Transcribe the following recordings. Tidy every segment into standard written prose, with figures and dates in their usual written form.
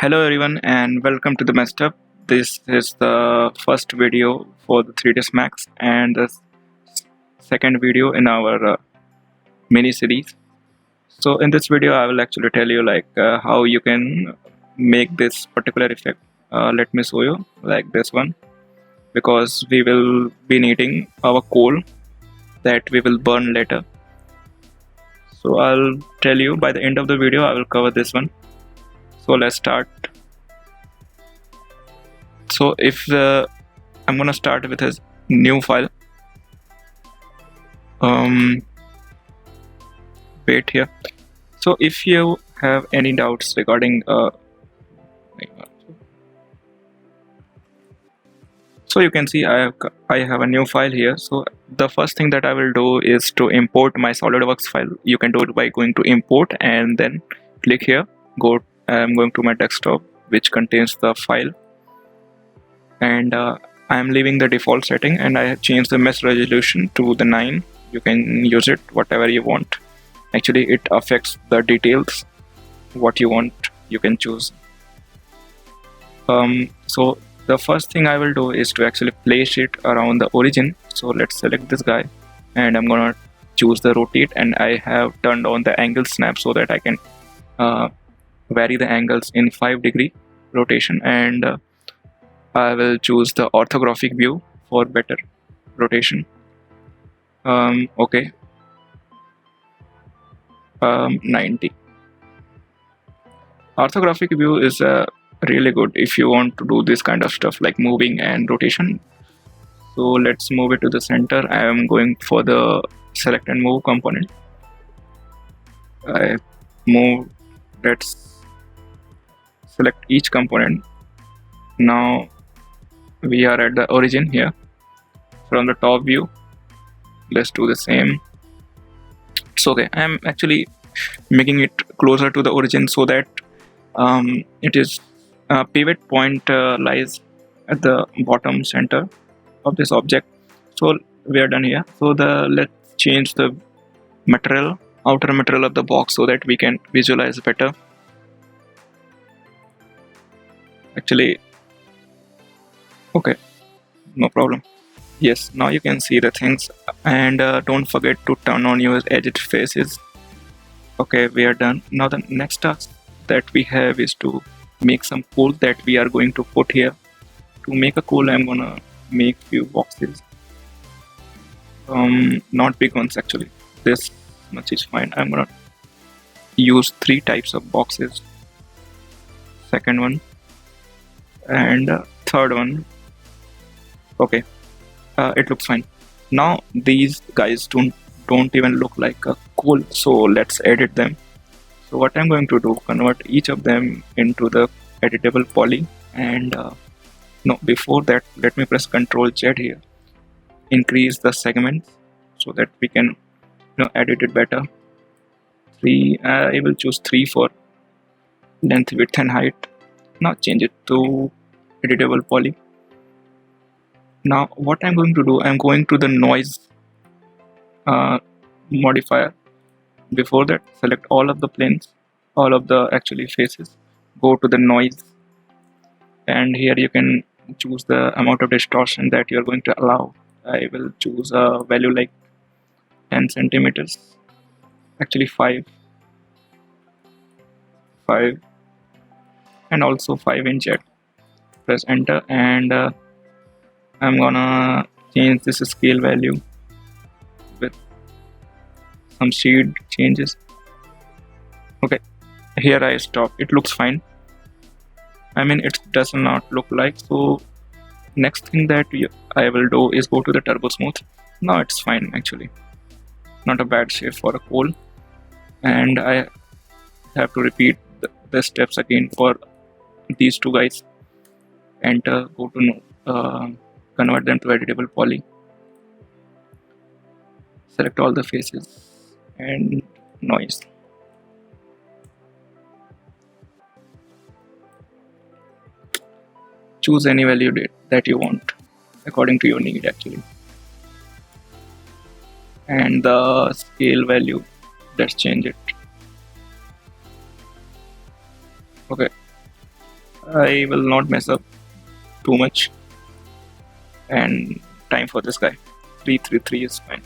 Hello everyone and welcome to the messed up. This is the first video for the 3ds Max and the second video in our mini series. So in this video I will actually tell you how you can make this particular effect. Let me show you like this one, because we will be needing our coal that we will burn later. So I'll tell you by the end of the video I will cover this one. So let's start. So if I'm gonna start with a new file. Wait here. So if you have any doubts regarding so you can see I have a new file here. So the first thing that I will do is to import my SolidWorks file. You can do it by going to import and then click here. I'm going to my desktop, which contains the file, and I am leaving the default setting, and I have changed the mesh resolution to the 9. You can use it whatever you want. Actually it affects the details. What you want you can choose. So the first thing I will do is to actually place it around the origin. So let's select this guy and I'm gonna choose the rotate, and I have turned on the angle snap so that I can vary the angles in 5-degree rotation, and I will choose the orthographic view for better rotation. Okay, 90. Orthographic view is really good if you want to do this kind of stuff like moving and rotation. So let's move it to the center. I am going for the select and move component. I move. Let's select each component. Now we are at the origin here. From the top view, let's do the same. It's okay. I'm actually making it closer to the origin so that it is pivot point lies at the bottom center of this object. So we are done here. So let's change the material, outer material of the box, so that we can visualize better. Actually, okay, no problem. Yes, now you can see the things, and don't forget to turn on your edit faces. Okay, we are done. Now the next task that we have is to make some coal that we are going to put here. To make a coal, I'm gonna make few boxes. Not big ones actually. This much is fine. I'm gonna use 3 types of boxes. Second one and third one. Okay, it looks fine. Now these guys don't even look like a coal, so let's edit them. So what I'm going to do, convert each of them into the editable poly, and no, before that let me press Ctrl Z here. Increase the segments so that we can edit it better. 3, I will choose 3 for length, width and height. Now change it to editable poly. Now what I'm going to do, I'm going to the noise modifier. Before that, select all of the planes, all of the actually faces, go to the noise, and here you can choose the amount of distortion that you're going to allow. I will choose a value like 10 centimeters, actually 5, and also 5 in jet. Press enter, and I'm gonna change this scale value with some shade changes. Okay, here I stop. It looks fine. I mean, it does not look like. So next thing that I will do is go to the turbo smooth. Now it's fine actually, not a bad shape for a coal. And I have to repeat the steps again for these 2 guys. Enter, go to convert them to editable poly, select all the faces and noise. Choose any value that you want according to your need actually, and the scale value, let's change it. Okay, I will not mess up too much. And time for this guy. 333 is fine.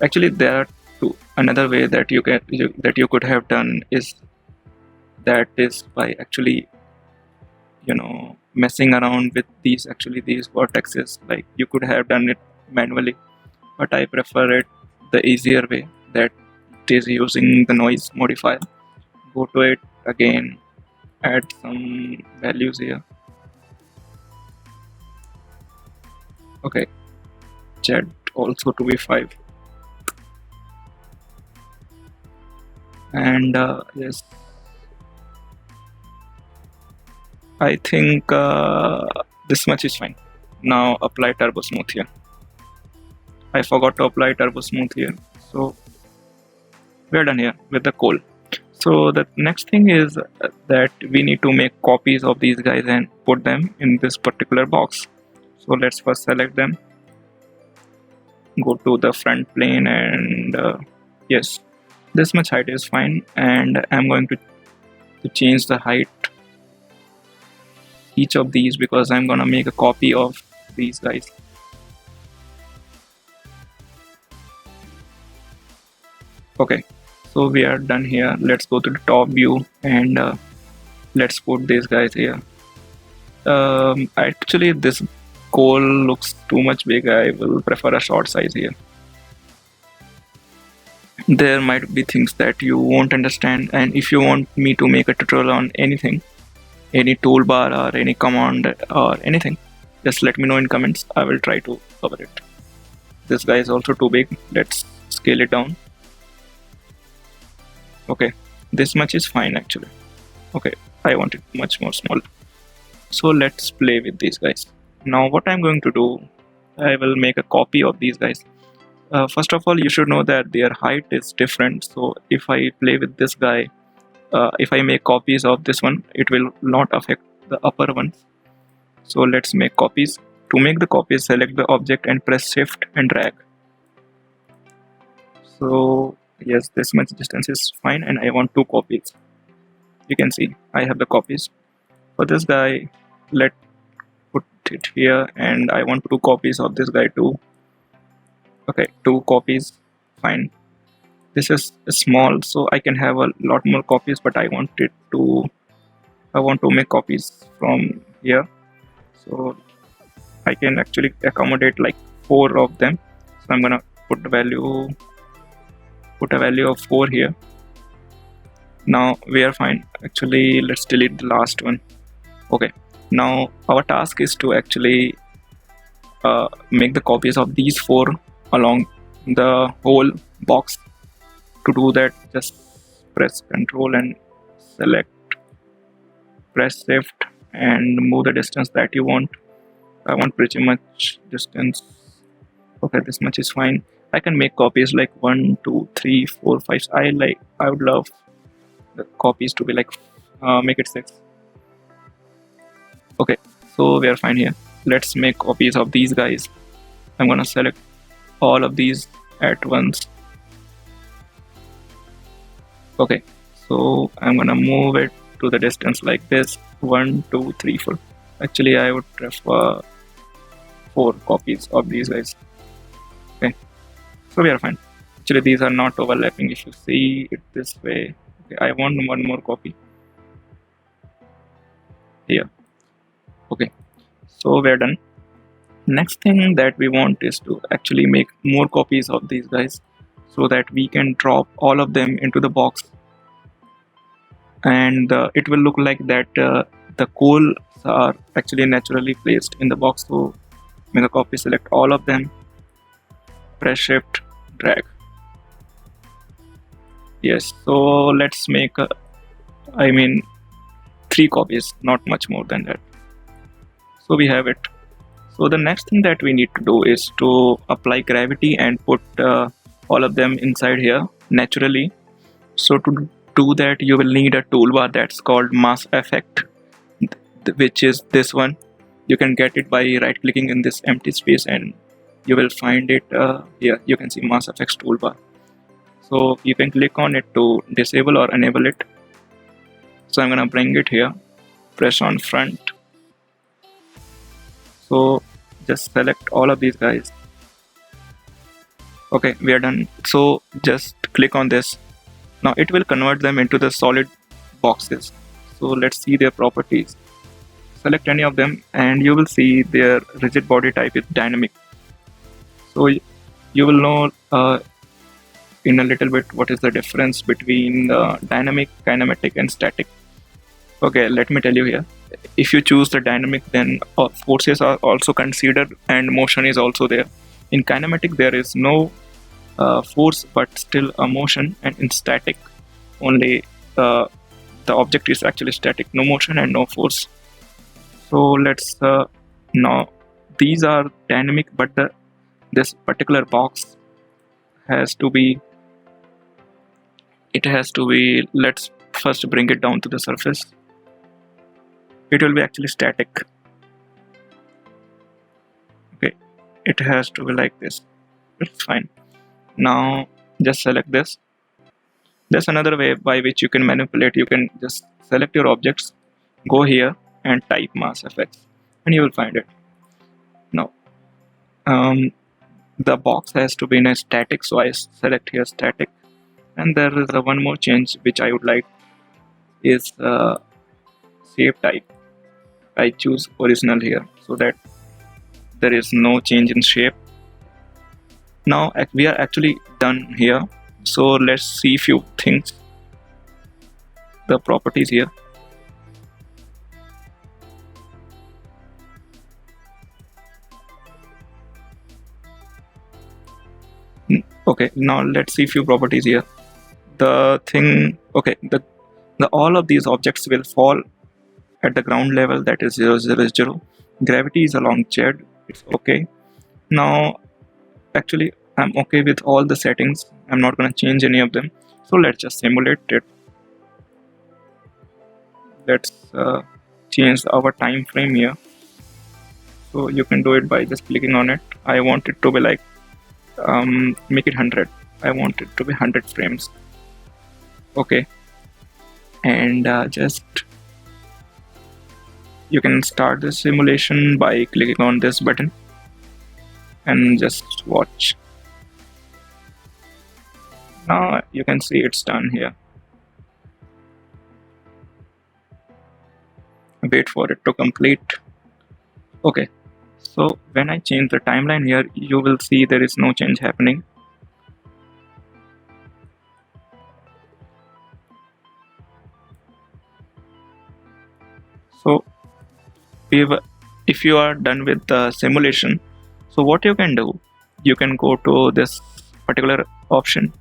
Actually, there are two. Another way that you could have done is by actually messing around with these vertexes. Like you could have done it manually, but I prefer it the easier way, that is using the noise modifier. Go to it again, add some values here. Okay, Z also to be 5, and yes, I think this much is fine. Now apply turbo smooth here. I forgot to apply turbo smooth here, so we're done here with the coal. So the next thing is that we need to make copies of these guys and put them in this particular box. So let's first select them, go to the front plane, and yes, this much height is fine, and I'm going to change the height each of these because I'm gonna make a copy of these guys. Okay, so we are done here. Let's go to the top view and let's put these guys here. Actually, this coal looks too much big. I will prefer a short size here. There might be things that you won't understand, and if you want me to make a tutorial on anything, any toolbar or any command or anything, just let me know in comments. I will try to cover it. This guy is also too big. Let's scale it down. Okay, this much is fine actually. Okay, I want it much more small. So let's play with these guys. Now what I'm going to do, I will make a copy of these guys. First of all, you should know that their height is different. So if I play with this guy, if I make copies of this one, it will not affect the upper ones. So let's make copies. To make the copies, select the object and press shift and drag. So yes, this much distance is fine, and I want 2 copies. You can see I have the copies. For this guy, let's put it here, and I want 2 copies of this guy too. Okay, 2 copies, fine. This is small, so I can have a lot more copies, but I want to make copies from here, so I can actually accommodate like 4 of them. So I'm gonna put a value of 4 here. Now we are fine. Actually, let's delete the last one. Okay, now our task is to actually make the copies of these 4 along the whole box. To do that, just press Ctrl and select, press shift and move the distance that you want. I want pretty much distance. Okay, this much is fine. I can make copies like 1, 2, 3, 4, 5. I would love the copies to be like make it 6. Okay, so we are fine here. Let's make copies of these guys. I'm gonna select all of these at once. Okay, so I'm gonna move it to the distance like this, 1, 2, 3, 4. Actually, I would prefer 4 copies of these guys. Okay, so we are fine. Actually, these are not overlapping. If you see it this way, okay, I want 1 more copy here. Okay, so we're done. Next thing that we want is to actually make more copies of these guys, so that we can drop all of them into the box, and it will look like that the coals are actually naturally placed in the box. So make a copy, select all of them, press shift, drag. Yes, so let's make 3 copies, not much more than that. So we have it. So the next thing that we need to do is to apply gravity and put all of them inside here naturally. So to do that, you will need a toolbar that's called massfx, which is this one. You can get it by right clicking in this empty space and you will find it here. You can see massfx toolbar. So you can click on it to disable or enable it. So I'm gonna bring it here, press on front. So just select all of these guys. Okay, we are done. So just click on this. Now it will convert them into the solid boxes. So let's see their properties. Select any of them and you will see their rigid body type is dynamic. So you will know in a little bit what is the difference between dynamic, kinematic and static. Okay, let me tell you here. If you choose the dynamic, then forces are also considered and motion is also there. In kinematic there is no force but still a motion, and in static only the object is actually static, no motion and no force. So let's now these are dynamic, but this particular box has to be, let's first bring it down to the surface. It will be actually static. Okay, it has to be like this. It's fine. Now just select this. There's another way by which you can manipulate. You can just select your objects, go here and type massfx and you will find it. Now the box has to be in a static, so I select here static. And there is one more change which I would like is shape type. I choose original here so that there is no change in shape. Now we are actually done here, so let's see few things, the properties here. Okay, now let's see few properties here. The thing, okay, the all of these objects will fall at the ground level, that is 0 0 0. Gravity is along z, it's okay. Now actually I'm okay with all the settings, I'm not going to change any of them. So let's just simulate it. Let's change our time frame here. So you can do it by just clicking on it. I want it to be like make it 100. I want it to be 100 frames. Okay, and just you can start the simulation by clicking on this button and just watch. Now you can see it's done here. Wait for it to complete. Okay, so when I change the timeline here, you will see there is no change happening. So if you are done with the simulation, so what you can do, you can go to this particular option,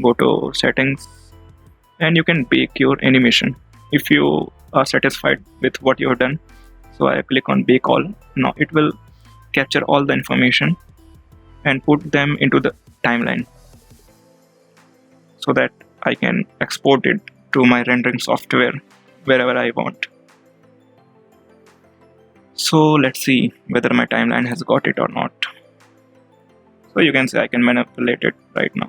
go to settings, and you can bake your animation if you are satisfied with what you have done. So I click on bake all. Now it will capture all the information and put them into the timeline so that I can export it to my rendering software wherever I want. So let's see whether my timeline has got it or not. So you can say I can manipulate it right now.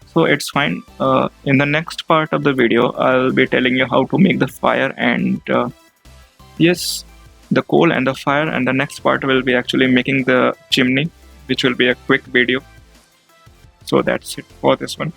So it's fine. In the next part of the video, I'll be telling you how to make the fire and yes, the coal and the fire, and the next part will be actually making the chimney, which will be a quick video. So that's it for this one.